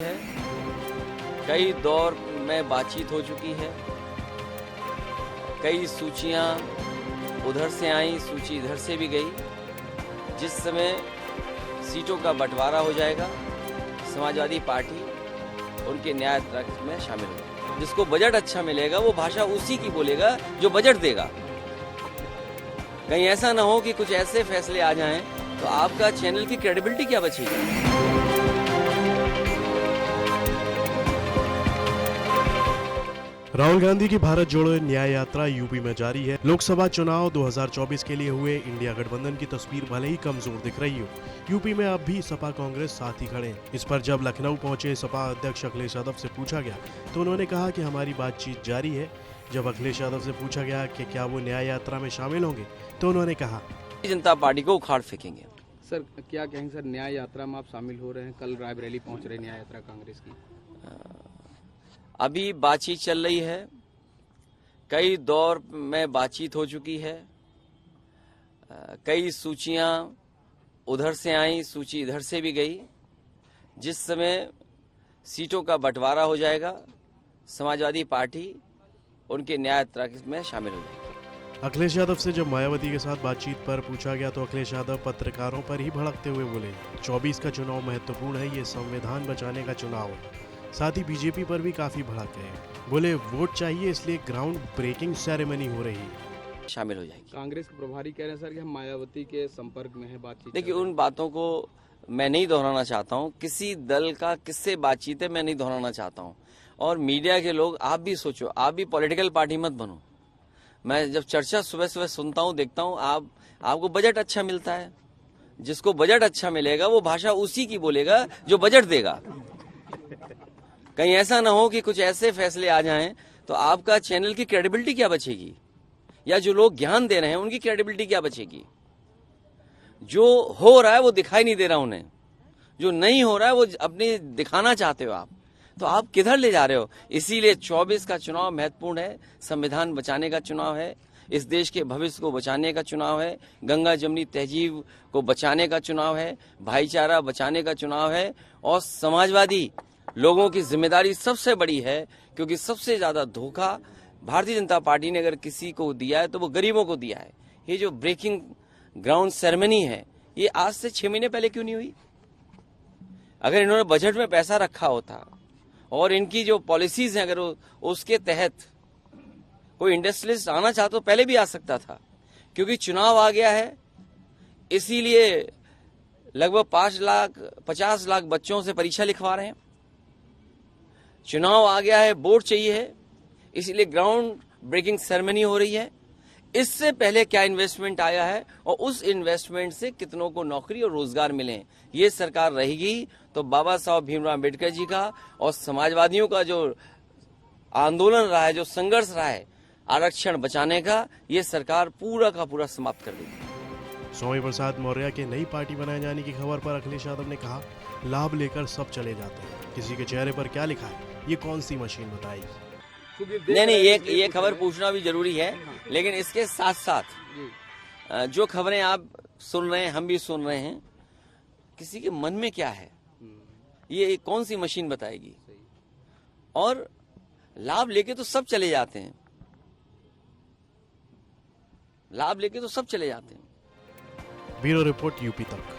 है। कई दौर में बातचीत हो चुकी है, कई सूचियां उधर से आई, सूची इधर से भी गई। जिस समय सीटों का बंटवारा हो जाएगा, समाजवादी पार्टी उनके न्याय तंत्र में शामिल होगी। जिसको बजट अच्छा मिलेगा वो भाषा उसी की बोलेगा जो बजट देगा। कहीं ऐसा ना हो कि कुछ ऐसे फैसले आ जाएं तो आपका चैनल की क्रेडिबिलिटी क्या बचेगी। राहुल गांधी की भारत जोड़ो न्याय यात्रा यूपी में जारी है। लोकसभा चुनाव 2024 के लिए हुए इंडिया गठबंधन की तस्वीर भले ही कमजोर दिख रही हो, यूपी में अब भी सपा कांग्रेस साथ ही खड़े हैं। इस पर जब लखनऊ पहुंचे सपा अध्यक्ष अखिलेश यादव से पूछा गया तो उन्होंने कहा कि हमारी बातचीत जारी है। जब अखिलेश यादव से पूछा गया कि क्या वो न्याय यात्रा में शामिल होंगे तो उन्होंने कहा, जनता पार्टी को उखाड़ फेंकेंगे। सर क्या कहेंगे सर, न्याय यात्रा में आप शामिल हो रहे हैं, कल रायबरेली पहुंच रहे हैं न्याय यात्रा कांग्रेस की। अभी बातचीत चल रही है, कई दौर में बातचीत हो चुकी है, कई सूचियां उधर से आई, सूची इधर से भी गई। जिस समय सीटों का बंटवारा हो जाएगा, समाजवादी पार्टी उनके न्याय तंत्र में शामिल हो जाएगी। अखिलेश यादव से जब मायावती के साथ बातचीत पर पूछा गया तो अखिलेश यादव पत्रकारों पर ही भड़कते हुए बोले, 24 का चुनाव महत्वपूर्ण है, ये संविधान बचाने का चुनाव है। साथ ही बीजेपी पर भी काफी भड़क गए, बोले वोट चाहिए इसलिए ग्राउंड ब्रेकिंग सेरेमनी हो रही है, शामिल हो जाएगी। कांग्रेस के प्रभारी कह रहे हैं सर कि हम मायावती के संपर्क में है, बातचीत। देखिए, उन बातों को मैं नहीं दोहराना चाहता हूँ। किसी दल का किससे बातचीत है मैं नहीं दोहराना चाहता हूँ। और मीडिया के लोग, आप भी सोचो, आप भी पॉलिटिकल पार्टी मत बनो। मैं जब चर्चा सुबह सुबह सुनता हूँ, देखता हूँ, आपको बजट अच्छा मिलता है। जिसको बजट अच्छा मिलेगा वो भाषा उसी की बोलेगा जो बजट देगा। कहीं ऐसा ना हो कि कुछ ऐसे फैसले आ जाएं तो आपका चैनल की क्रेडिबिलिटी क्या बचेगी, या जो लोग ज्ञान दे रहे हैं उनकी क्रेडिबिलिटी क्या बचेगी। जो हो रहा है वो दिखाई नहीं दे रहा उन्हें, जो नहीं हो रहा है वो अपने दिखाना चाहते हो आप, तो आप किधर ले जा रहे हो। इसीलिए 24 का चुनाव महत्वपूर्ण है, संविधान बचाने का चुनाव है, इस देश के भविष्य को बचाने का चुनाव है, गंगा जमनी तहजीब को बचाने का चुनाव है, भाईचारा बचाने का चुनाव है। और समाजवादी लोगों की जिम्मेदारी सबसे बड़ी है, क्योंकि सबसे ज्यादा धोखा भारतीय जनता पार्टी ने अगर किसी को दिया है तो वो गरीबों को दिया है। ये जो ब्रेकिंग ग्राउंड सेरेमनी है, ये आज से 6 महीने पहले क्यों नहीं हुई। अगर इन्होंने बजट में पैसा रखा होता और इनकी जो पॉलिसीज हैं अगर उसके तहत कोई इंडस्ट्रियलिस्ट आना चाहता तो पहले भी आ सकता था। क्योंकि चुनाव आ गया है, इसीलिए लगभग 50 लाख बच्चों से परीक्षा लिखवा रहे हैं। चुनाव आ गया है, वोट चाहिए है, इसीलिए ग्राउंड ब्रेकिंग सेरेमनी हो रही है। इससे पहले क्या इन्वेस्टमेंट आया है और उस इन्वेस्टमेंट से कितनों को नौकरी और रोजगार मिले, ये सरकार रहेगी तो बाबा साहब भीमराव अम्बेडकर जी का और समाजवादियों का जो आंदोलन रहा है, जो संघर्ष रहा है आरक्षण बचाने का, ये सरकार पूरा का पूरा समाप्त कर देगी। स्वामी प्रसाद मौर्य के नई पार्टी बनाए जाने की खबर पर अखिलेश यादव ने कहा, लाभ लेकर सब चले जाते हैं, किसी के चेहरे पर क्या लिखा है ये कौन सी मशीन बताएगी। नहीं, ये खबर पूछना भी जरूरी है, लेकिन इसके साथ साथ जो खबरें आप सुन रहे हैं, हम भी सुन रहे हैं, किसी के मन में क्या है ये कौन सी मशीन बताएगी। और लाभ लेके तो सब चले जाते हैं, लाभ लेके तो सब चले जाते हैं। ब्यूरो रिपोर्ट यूपी तक।